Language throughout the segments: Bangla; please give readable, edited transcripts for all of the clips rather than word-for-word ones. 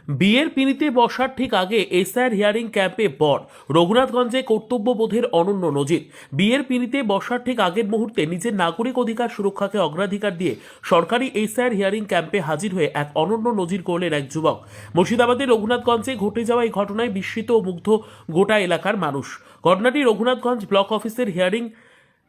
বিয়ের পিঁড়িতে বসার ঠিক আগে এসআইআর হিয়ারিং ক্যাম্পে বর রঘুনাথগঞ্জে কর্তব্যবোধের অনন্য নজির। বিয়ের পিঁড়িতে বসার ঠিক আগের মুহূর্তে নিজের নাগরিক অধিকার সুরক্ষাকে অগ্রাধিকার দিয়ে সরকারি এসআইআর হিয়ারিং ক্যাম্পে হাজির হয়ে এক অনন্য নজির করলেন এক যুবক। মুর্শিদাবাদের রঘুনাথগঞ্জে ঘটে যাওয়া এই ঘটনায় বিস্মিত ও মুগ্ধ গোটা এলাকার মানুষ। ঘটনাটি রঘুনাথগঞ্জ ব্লক অফিসের হিয়ারিং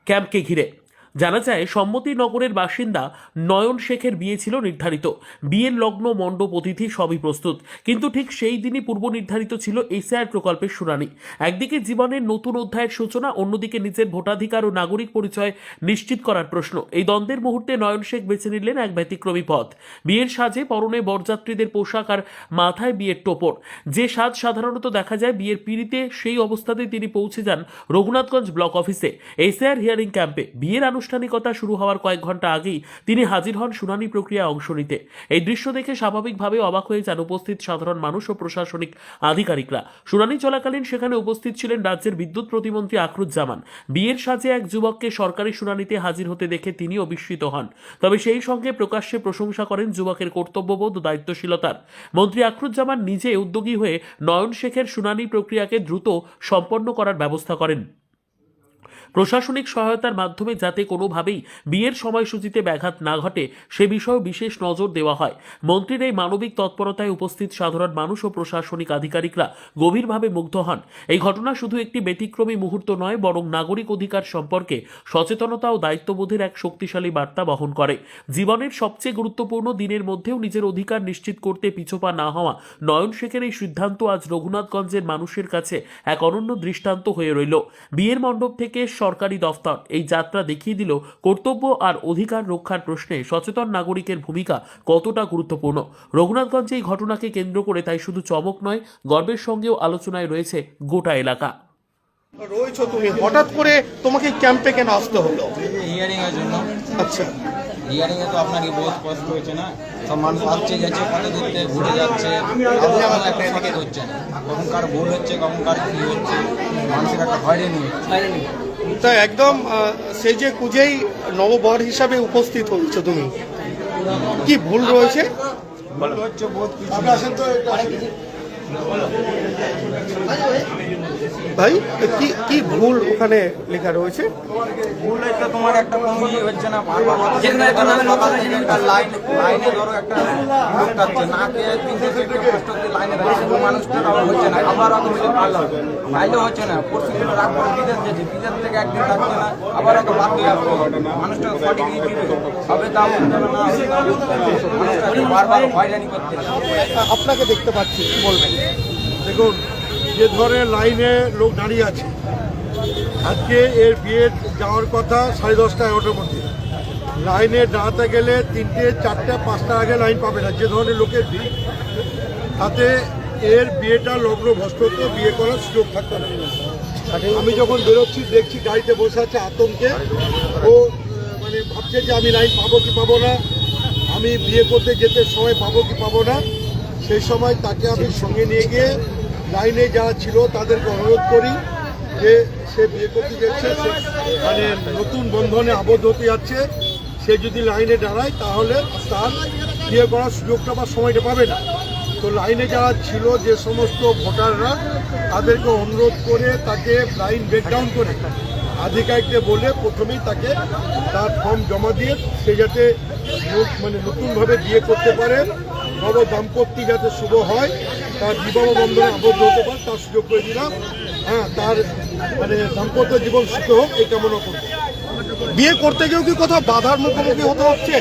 ক্যাম্পকে ঘিরে। জানা যায় সম্মতিনগরের বাসিন্দা নয়ন শেখের বিয়ে ছিল নির্ধারিত। বিয়ের লগ্ন, মণ্ডপ, অতিথি সবই প্রস্তুত, কিন্তু ঠিক সেই দিনই পূর্ব নির্ধারিত ছিল এসআইআর প্রকল্পের শুনানি। একদিকে জীবনের নতুন অধ্যায়ের সূচনা, অন্যদিকে নিজের ভোটাধিকার ও নাগরিক পরিচয় নিশ্চিত করার প্রশ্ন। এই দ্বন্দ্বের মুহূর্তে নয়ন শেখ বেছে নিলেন এক ব্যতিক্রমী পথ। বিয়ের সাজে পরনে বরযাত্রীদের পোশাক আর মাথায় বিয়ের টোপর, যে সাজ সাধারণত দেখা যায় বিয়ের পিঁড়িতে, সেই অবস্থাতে তিনি পৌঁছে যান রঘুনাথগঞ্জ ব্লক অফিসে এসআইআর হিয়ারিং ক্যাম্পে। বিয়ের আনুষ্ঠানিকতা শুরু হওয়ার কয়েক ঘন্টা আগেই তিনি হাজির হন শুনানি প্রক্রিয়ায় অংশ নিতে। এই দৃশ্য দেখে স্বাভাবিকভাবে অবাক হয়ে যান উপস্থিত সাধারণ মানুষ ও প্রশাসনিক আধিকারিকরা। শুনানি চলাকালীন সেখানে উপস্থিত ছিলেন রাজ্যের বিদ্যুৎ প্রতিমন্ত্রী আখরুজ্জামান। বিয়ের সাজে এক যুবককে সরকারি শুনানিতে হাজির হতে দেখে তিনিও বিস্মিত হন, তবে সেই সঙ্গে প্রকাশ্যে প্রশংসা করেন যুবকের কর্তব্যবোধ ও দায়িত্বশীলতার। মন্ত্রী আখরুজ্জামান নিজে উদ্যোগী হয়ে নয়ন শেখের শুনানি প্রক্রিয়াকে দ্রুত সম্পন্ন করার ব্যবস্থা করেন। প্রশাসনিক সহায়তার মাধ্যমে যাতে কোনোভাবেই বিয়ের সময়সূচিতে ব্যাঘাত না ঘটে সে বিষয়েও বিশেষ নজর দেওয়া হয়। মন্ত্রীর এই মানবিক তৎপরতায় উপস্থিত সাধারণ মানুষ ও প্রশাসনিক আধিকারিকরা গভীরভাবে মুগ্ধ হন। এই ঘটনা শুধু একটি ব্যতিক্রমী মুহূর্ত নয়, বরং নাগরিক অধিকার সম্পর্কে সচেতনতা ও দায়িত্ববোধের এক শক্তিশালী বার্তা বহন করে। জীবনের সবচেয়ে গুরুত্বপূর্ণ দিনের মধ্যেও নিজের অধিকার নিশ্চিত করতে পিছপা না হওয়া নয়ন শেখের এই সিদ্ধান্ত আজ রঘুনাথগঞ্জের মানুষের কাছে এক অনন্য দৃষ্টান্ত হয়ে রইল। বিয়ের মণ্ডপ থেকে সরকারি দফতর, এই যাত্রা দেখিয়ে দিল কর্তব্য আর অধিকার রক্ষার প্রশ্নে সচেতন নাগরিকের ভূমিকা কতটা গুরুত্বপূর্ণ। রঘুনাথগঞ্জে এই ঘটনাকে কেন্দ্র করে তাই শুধু চমক নয়, গর্বের সঙ্গেও আলোচনায় রয়েছে গোটা এলাকা। রয়েছো তুমি, হঠাৎ করে তোমাকে ক্যাম্পে কেন আসতে হলো? হিয়ারিং এর জন্য। আচ্ছা, হিয়ারিং এ তো আপনারই বহুত কষ্ট হয়েছে না, সব মানুষ আসছে যাচ্ছে, কত দূর থেকে ঘুরে যাচ্ছে, আপনার একটা সঠিক হচ্ছে না, কখন কার ভুল হচ্ছে, কখন কার কি হচ্ছে, মানুষের একটা হয়রানি হচ্ছে। তা একদম সেই যে কুজেই নববর হিসাবে উপস্থিত হচ্ছ তুমি, কি ভুল রয়েছে? ভুল হচ্ছে বহুত কিছু। ভাই, কি কি ভুল ওখানে লেখা রয়েছে? ভুল একটা তোমার একটা কোনো ইয়ে হচ্ছে না, বারবার একটা লাইনে ধরো একটা লোক যাচ্ছে না, কে তিনটে থেকে কষ্ট করে লাইনে দাঁড়িয়ে মানুষটা হচ্ছে না, আবার আগে হচ্ছে ভাইলে হচ্ছে না, পরশু দিন রাগ করে বিদেশ যাচ্ছে, বিদেশ থেকে একদিন থাকছে না, আবার একটা বাদ দিয়ে আসবো, মানুষটা সঠিক ইয়ে দিবে, হবে দাম যাবে না, মানুষটাকে বারবার হয়রানি করতে। আপনাকে দেখতে পাচ্ছি, কি বলবেন? দেখুন, যে ধরনের লাইনে লোক দাঁড়িয়ে আছে, আজকে এর বিয়ে যাওয়ার কথা 10:30 11টার মধ্যে, লাইনে দাঁড়াতে গেলে 3টে 4টে 5টা আগে লাইন পাবে না। যে ধরনের লোকের ভিড়, তাতে এর বিয়েটা লগ্ন ভ্রষ্ট হতো, বিয়ে করার সুযোগ থাকতো না। আমি যখন বেরোচ্ছি দেখছি গাড়িতে বসে আছে আতঙ্কে, ও মানে ভাবছে যে আমি লাইন পাবো কি পাবো না, আমি বিয়ে করতে যেতে সময় পাবো কি পাবো না। সেই সময় তাকে আমি সঙ্গে নিয়ে গিয়ে লাইনে যারা ছিল তাদেরকে অনুরোধ করি যে সে বিয়ে করতে যাচ্ছে, মানে নতুন বন্ধনে আবদ্ধ হতে যাচ্ছে, সে যদি লাইনে দাঁড়ায় তাহলে তার বিয়ে করার সুযোগটা বা সময়টা পাবে না। তো লাইনে যারা ছিল যে সমস্ত ভোটাররা, তাদেরকে অনুরোধ করে তাকে লাইন ব্রেকডাউন করে আধিকারিককে বলে প্রথমেই তাকে তার ফর্ম জমা দিয়ে সে যাতে মানে নতুনভাবে বিয়ে করতে পারে, নব দাম্পত্য যাতে শুভ হয়, তার বিবাহ বন্ধনে আবদ্ধ হতে পারে, তার সুযোগ করে দিলাম। হ্যাঁ, তার মানে দাম্পত্য জীবন সুখী হোক এই কামনা করবো। বিয়ে করতে গিয়েও কি কোথাও বাধার মুখোমুখি হতে হচ্ছে?